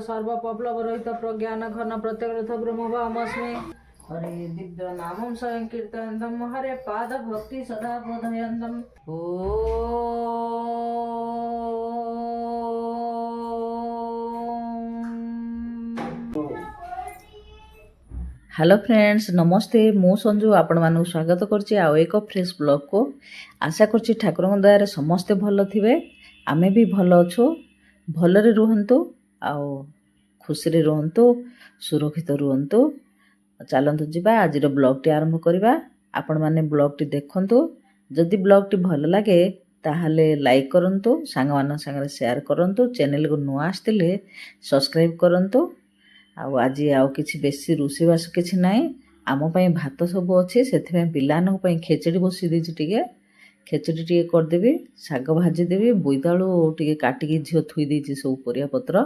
सर्वपप्लव रहित प्रज्ञान घन प्रत्यग्रथ ब्रह्मवामस्मि। हरे दिव्य नामं स्वयं कीर्तयन्तम् हरे पाद भक्ति सदा बोधयन्तम्। हेलो फ्रेंड्स नमस्ते मु संजू आपण मानक स्वागत करछि आ एक फ्रेश ब्लॉग को। आशा करछि ठाकुर दयारे समस्ते भल थिबे आमे भी भल अछु। भलरे रुहंतु आ खुशी रे रुहंतु सुरक्षित रुहंतु। चलंतु जिबा आज ब्लॉग टी आरंभ करबा। आपण माने ब्लॉग टी देखंतु जदि ब्लॉग टी भल लागे ताहले लाइक करंतु सांग मान संगे शेयर करंतु चैनल को नुआ आस्तिले सब्सक्राइब करंतु। आज आउ किछि बेसी रोषेईबास किछि नाई आम पई भात सब अच्छे से पिलानक पई खेचड़ी बसी देछि। टिके खेचड़ी टिके करदेबी शाग भाजीदेवी बोईतालु टिके काटिकी झील थुई देछि सब परिया पत्र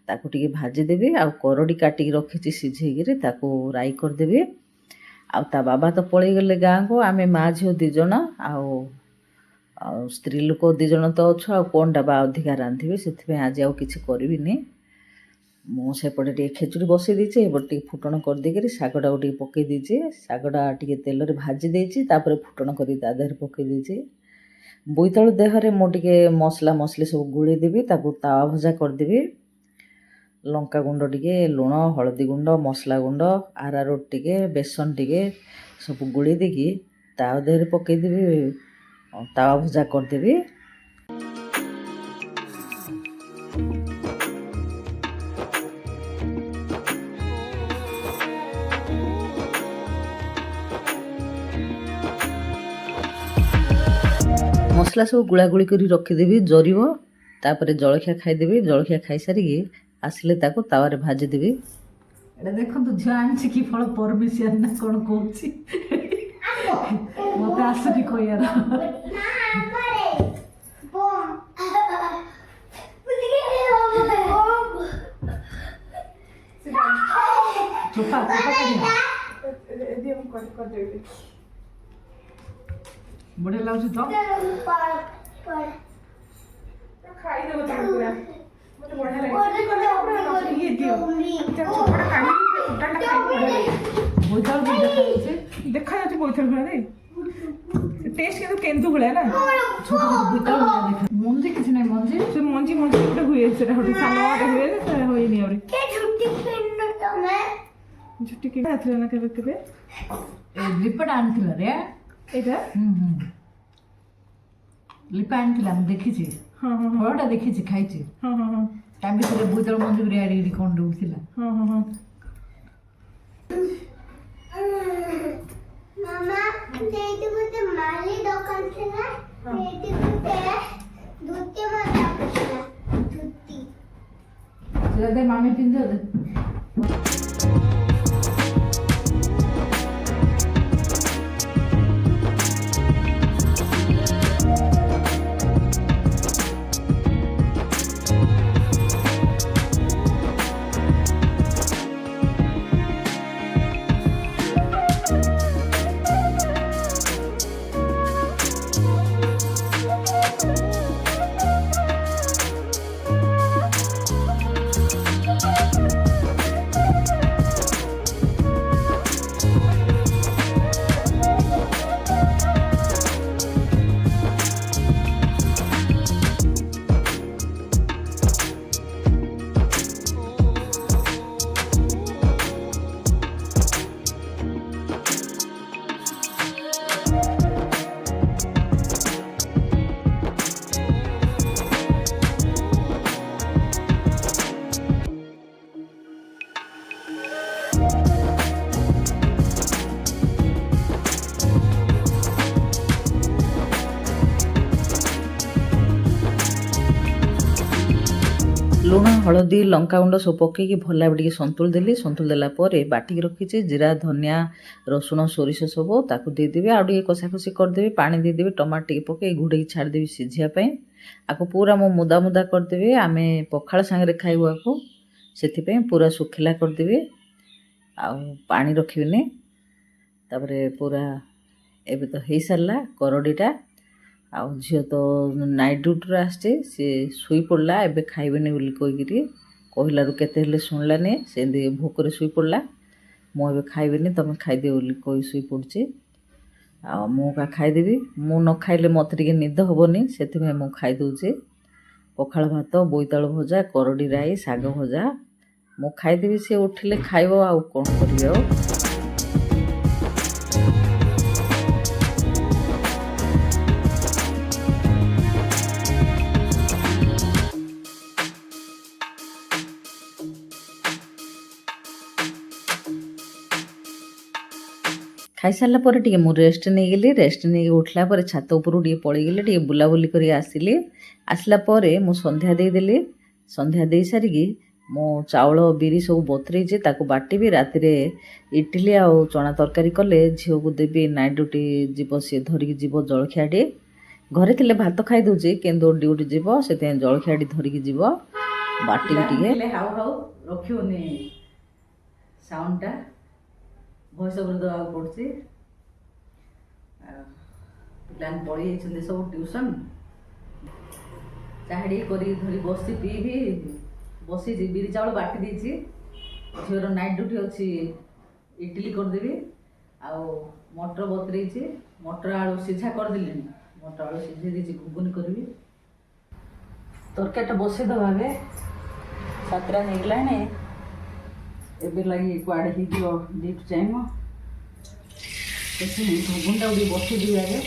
ताकू टिके भाजीदेवी आ करडी काटिकी रखिछि सिझेइकिरी ताकू राई करदेबी। आ ता बाबा तो पळेई गले गाँ को आमे माँ झील दी जण आ स्त्री लोक दी जण तो अछु आ कोन डाबा अधिका रांधिबे सेथिबे आज आउ किछि करबिनी। मो सेपटे टे खेचुड़ी बसई देछि एपटे फुटण कर देकरी शागटा टे पकई देछि। शागटा टे तेल रे भाजी देछि तापर फुटण करी ता देहरे पकई देछि। बोईतालु देहरे मो टिके मसला मसली सब गुळी देबी ताकू तावा भजा कर देबी। लंका गुंड टिके लुण हळदी गुंड मसला गुंड आरारोट टिके बेसन टिके सब गुळी देकी ता देहरे पकई देबी तावा भजा कर देबी। मसला सब गुलागुली करी रखीदेवी जरिब तापर जलखिया खाईदेवी। जलखिया खाई सारिकी आसिले ताको तावारे भाजी देवी। एटा देखंतु झियो आंछि कि फळ परमिशन ना कोन कहूछि मते आसुनी कहियार चोपा कर देबी बढ़िया लाଗୁଛି ତ ଖାଇ ଦେବ ତାକୁ ପୁରା ମତେ ବଢିଆ ଲାଗେ ପୁରା ଇଏ ଦିଅ ଚୋପା କାଢି ଉଟାଟା ଖାଇ ବୋଇତାଳୁ ବି ଦେଖା ଯାଉଛି ବୋଇତାଳୁ ଭଳିଆ ରେ ଟେଷ୍ଟ କିନ୍ତୁ କେନ୍ଦୁ ଭଳିଆ ନା ଛୋଟ ବୋଇତାଳୁ ଭଳିଆ ଦେଖା। ମଞ୍ଜି କିଛି ନାହିଁ ମଞ୍ଜି ସେ ମଞ୍ଜି ମଞ୍ଜି ଗୋଟେ ହୁଏ ସେଟା ଗୋଟେ ସାନଟେ ହୁଏ ସେଟା ହୁଏନି ଆହୁରି। ଛୁଟି କି ଆସିଲା ନା କେବେ କେବେ ରିପୋର୍ଟ ଆଣିଥିଲା ରେ ଏଇଟା लिपा आनी देखी फलटा देखी खाई ता भर बोईतालु मंजी भी आड़ी कौन डूबा मामी पिंध लुण हलदी लंका गुंड सब पकईकि भल भाव सन्तुल देली। सन्तुल देलापर बाटिक रखी जीरा धनिया रसुण सोरिष सब ताकू देदेवी आउ टे कषाकषि करदेवी पानी देदेवी टमाटो टे पकई घोड़े छाड़देवी सिझापी आपको पूरा मो मुदा मुदा करदेवी। आम पखाड़ सांगे खाइबू आपको से पूरा सुखिला करदेवी आउ पानी रखिबिनी। तापरे पूरा एबे तो हो सारा करडीटा आउ झील तो नाइट ड्यूटी आसचे सी शुई पड़ा एबे खाइबेनी बोली कहीकि କହିଲାରୁ କେତେ ହେଲେ ଶୁଣିଲାନି, ସେମିତି ଭୋକରେ ଶୋଇ ପଡ଼ିଲା। ମୁଁ ଏବେ ଖାଇବିନି, ତୁମେ ଖାଇଦିଅ ବୋଲି କହି ଶୋଇ ପଡ଼ୁଛି। ଆଉ ମୁଁ ଖାଇଦେବି। ମୁଁ ନ ଖାଇଲେ ମୋତେ ଟିକେ ନିଦ ହେବନି, ସେଥିପାଇଁ ମୁଁ ଖାଇଦେଉଛି। ପଖାଳ ଭାତ, ବୋଇତାଳୁ ଭଜା, କରଡ଼ି ରାଇ, ଶାଗ ଭଜା ମୁଁ ଖାଇଦେବି। ସେ ଉଠିଲେ ଖାଇବ, ଆଉ କ'ଣ କରିବି ଆଉ। ଖାଇସାରିଲା ପରେ ଟିକେ ମୁଁ ରେଷ୍ଟ ନେଇଗଲି। ରେଷ୍ଟ ନେଇକି ଉଠିଲା ପରେ ଛାତ ଉପରକୁ ଟିକେ ପଳେଇଗଲି, ଟିକେ ବୁଲାବୁଲି କରି ଆସିଲି। ଆସିଲା ପରେ ମୁଁ ସନ୍ଧ୍ୟା ଦେଇଦେଲି। ସନ୍ଧ୍ୟା ଦେଇ ସାରିକି ମୁଁ ଚାଉଳ ବିରି ସବୁ ବତୁରେଇଛି, ତାକୁ ବାଟିବି। ରାତିରେ ଇଟିଲି ଆଉ ଚଣା ତରକାରୀ କଲେ ଝିଅକୁ ଦେବି, ନାଇଟ୍ ଡ୍ୟୁଟି ଯିବ, ସିଏ ଧରିକି ଯିବ ଜଳଖିଆଟି। ଘରେ ଥିଲେ ଭାତ ଖାଇଦେଉଛି, କିନ୍ତୁ ଡ୍ୟୁଟି ଯିବ, ସେଥିପାଇଁ ଜଳଖିଆଟି ଧରିକି ଯିବ। ବାଟିବି ଟିକେ। ହାଉ ହାଉ ରଖିବନି ସାଉଣ୍ଡଟା, ଭଏସ୍ ଓଭର୍ ଦେବାକୁ ପଡ଼ୁଛି। ପିଲାମାନେ ପଳେଇ ଯାଇଛନ୍ତି ସବୁ ଟ୍ୟୁସନ୍। ଚାହା ଟିକେ କରିକି ଧରି ବସି ପିଇବି। ବସିଛି, ବିରି ଚାଉଳ ବାଟି ଦେଇଛି। ଝିଅର ନାଇଟ୍ ଡ୍ୟୁଟି ଅଛି, ଇଟିଲି କରିଦେବି। ଆଉ ମଟର ବତୁରେଇଛି, ମଟର ଆଳୁ ସିଝା କରିଦେଲିଣି। ମଟର ଆଳୁ ସିଝେଇ ଦେଇଛି, ଘୁଗୁନି କରିବି। ତରକାରୀଟା ବସେଇଦେବା ଏବେ। 7ଟା ହେଇଗଲାଣି। ଏବେ ଲାଗି କୁଆଡ଼େ ହେଇଯିବ ଡ୍ୟୁଟି ଟାଇମ୍। ଘୁଗୁନିଟାକୁ ଟିକେ ବସେଇଦେବି ଆଗେ।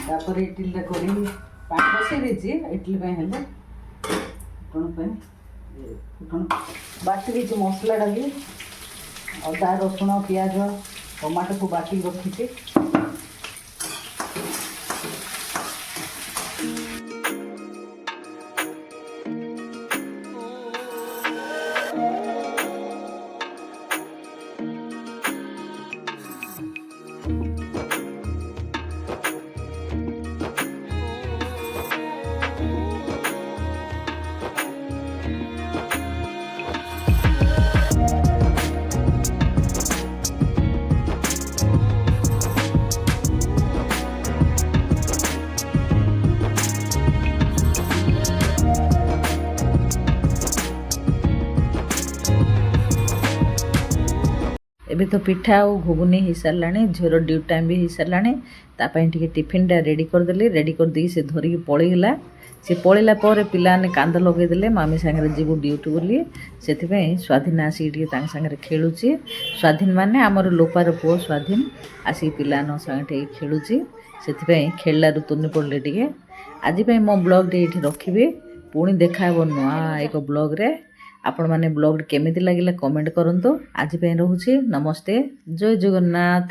ତାପରେ ଇଟିଲିଟା କରିବି। ପାଣି ବସେଇ ଦେଇଛି ଇଟିଲି ପାଇଁ, ହେଲେ ଫୁଟଣ ପାଇଁ। ଫୁଟଣ ବାଟି ଦେଇଛି, ମସଲାଟା ବି ଅଦା, ରସୁଣ, ପିଆଜ, ଟମାଟୋକୁ ବାଟିକି ରଖିଛି। ଏବେ ତ ପିଠା ଆଉ ଘୁଗୁନି ହେଇସାରିଲାଣି। ଝିଅର ଡ୍ୟୁଟି ଟାଇମ୍ ବି ହେଇସାରିଲାଣି। ତା ପାଇଁ ଟିକେ ଟିଫିନ୍ଟା ରେଡ଼ି କରିଦେଲି। ରେଡ଼ି କରିଦେଇକି ସେ ଧରିକି ପଳେଇଗଲା। ସେ ପଳେଇଲା ପରେ ପିଲାମାନେ କାନ୍ଦ ଲଗେଇଦେଲେ, ମାମି ସାଙ୍ଗରେ ଯିବୁ ଡ୍ୟୁଟି ବୋଲି। ସେଥିପାଇଁ ସ୍ୱାଧୀନ ଆସିକି ଟିକେ ତାଙ୍କ ସାଙ୍ଗରେ ଖେଳୁଛି। ସ୍ୱାଧୀନ ମାନେ ଆମର ଲୋପାର ପୁଅ ସ୍ୱାଧୀନ ଆସିକି ପିଲାମାନଙ୍କ ସାଙ୍ଗେ ଟିକେ ଖେଳୁଛି। ସେଥିପାଇଁ ଖେଳିଲାରୁ ତୁନି ପଡ଼ିଲେ ଟିକେ। ଆଜି ପାଇଁ ମୋ ବ୍ଲଗ୍ଟି ଏଇଠି ରଖିବି। ପୁଣି ଦେଖା ହେବ ନୂଆ ଏକ ବ୍ଲଗ୍ରେ। ଆପଣମାନେ ବ୍ଲଗ୍ଟି କେମିତି ଲାଗିଲା କମେଣ୍ଟ କରନ୍ତୁ। ଆଜି ପାଇଁ ରହୁଛି, ନମସ୍ତେ, ଜୟ ଜଗନ୍ନାଥ।